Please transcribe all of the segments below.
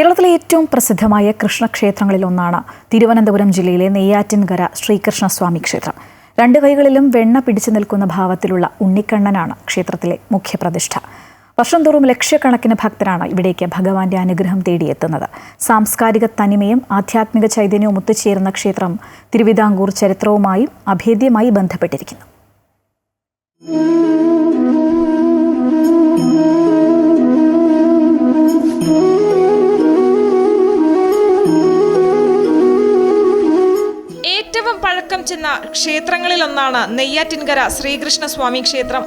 കേരളത്തിലെ ഏറ്റവും പ്രസിദ്ധമായ കൃഷ്ണക്ഷേത്രങ്ങളിലൊന്നാണ് തിരുവനന്തപുരം ജില്ലയിലെ നെയ്യാറ്റിൻകര ശ്രീകൃഷ്ണസ്വാമി ക്ഷേത്രം. രണ്ട് കൈകളിലും വെണ്ണ പിടിച്ചു നിൽക്കുന്ന ഭാവത്തിലുള്ള ഉണ്ണിക്കണ്ണനാണ് ക്ഷേത്രത്തിലെ മുഖ്യപ്രതിഷ്ഠ. വർഷം തോറും ലക്ഷക്കണക്കിന് ഭക്തരാണ് ഇവിടേക്ക് ഭഗവാന്റെ അനുഗ്രഹം തേടിയെത്തുന്നത്. സാംസ്കാരിക തനിമയും ആധ്യാത്മിക ചൈതന്യവും ഒത്തുചേരുന്ന ക്ഷേത്രം തിരുവിതാംകൂർ ചരിത്രവുമായും അഭേദ്യമായി ബന്ധപ്പെട്ടിരിക്കുന്നു. ഏറ്റവും പഴക്കം ചെന്ന ക്ഷേത്രങ്ങളിലൊന്നാണ് നെയ്യാറ്റിൻകര ശ്രീകൃഷ്ണസ്വാമി ക്ഷേത്രം.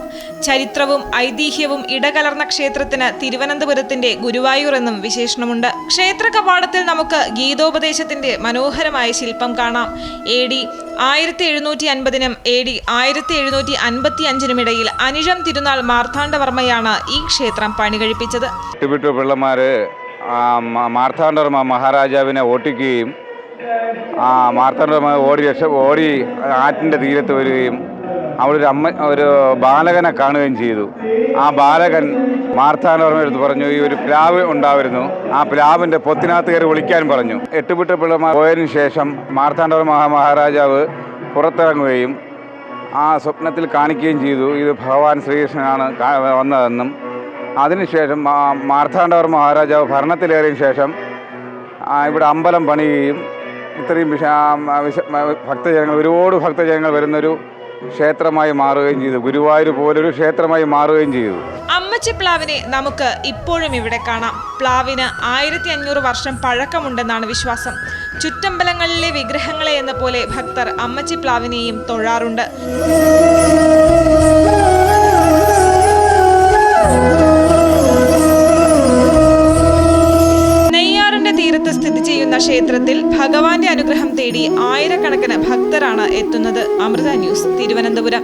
ചരിത്രവും ഐതിഹ്യവും ഇടകലർന്ന ക്ഷേത്രത്തിന് തിരുവനന്തപുരത്തിന്റെ ഗുരുവായൂർ എന്നും വിശേഷണമുണ്ട്. ക്ഷേത്ര കവാടത്തിൽ നമുക്ക് ഗീതോപദേശത്തിന്റെ മനോഹരമായ ശില്പം കാണാം. AD 1750 AD 1755 ഇടയിൽ അനിഴം തിരുനാൾ മാർത്താണ്ഡവർമ്മയാണ് ഈ ക്ഷേത്രം പണികഴിപ്പിച്ചത്. മാർത്താണ്ഡവർമ്മ മഹാരാജാവിനെ ഓട്ടിക്കുകയും മാർത്താണ്ഡവർമ്മ ഓടി ആറ്റിൻ്റെ തീരത്ത് വരികയും അവിടെ ഒരു ബാലകനെ കാണുകയും ചെയ്തു. ആ ബാലകൻ മാർത്താണ്ഡവർമ്മ എടുത്ത് പറഞ്ഞു, ഈ ഒരു പ്ലാവ് ഉണ്ടായിരുന്നു, ആ പ്ലാവിൻ്റെ പൊത്തിനകത്ത് കയറി ഒളിക്കാൻ പറഞ്ഞു. എട്ടുപിട്ട പിള്ളമാർ പോയതിനു ശേഷം മാർത്താണ്ഡവർമ്മ മഹാരാജാവ് പുറത്തിറങ്ങുകയും ആ സ്വപ്നത്തിൽ കാണിക്കുകയും ചെയ്തു, ഇത് ഭഗവാൻ ശ്രീകൃഷ്ണനാണ് വന്നതെന്നും. അതിനുശേഷം മാർത്താണ്ഡവർമ്മ മഹാരാജാവ് ഭരണത്തിലേറിയ ശേഷം ഇവിടെ അമ്പലം പണിയുകയും ഇത്രയും ഭക്തജനങ്ങൾ ഒരുപാട് ഭക്തജനങ്ങൾ വരുന്നൊരു ക്ഷേത്രമായി മാറുകയും ചെയ്തു. ഗുരുവായൂർ പോലൊരു ക്ഷേത്രമായി മാറുകയും ചെയ്തു. അമ്മച്ചി പ്ലാവിനെ നമുക്ക് ഇപ്പോഴും ഇവിടെ കാണാം. പ്ലാവിന് 1500 വർഷം പഴക്കമുണ്ടെന്നാണ് വിശ്വാസം. ചുറ്റമ്പലങ്ങളിലെ വിഗ്രഹങ്ങളെ എന്ന പോലെ ഭക്തർ അമ്മച്ചി പ്ലാവിനെയും തൊഴാറുണ്ട്. തീരത്ത് സ്ഥിതി ചെയ്യുന്ന ക്ഷേത്രത്തിൽ ഭഗവാന്റെ അനുഗ്രഹം തേടി ആയിരക്കണക്കിന് ഭക്തരാണ് എത്തുന്നത്. അമൃത ന്യൂസ്, തിരുവനന്തപുരം.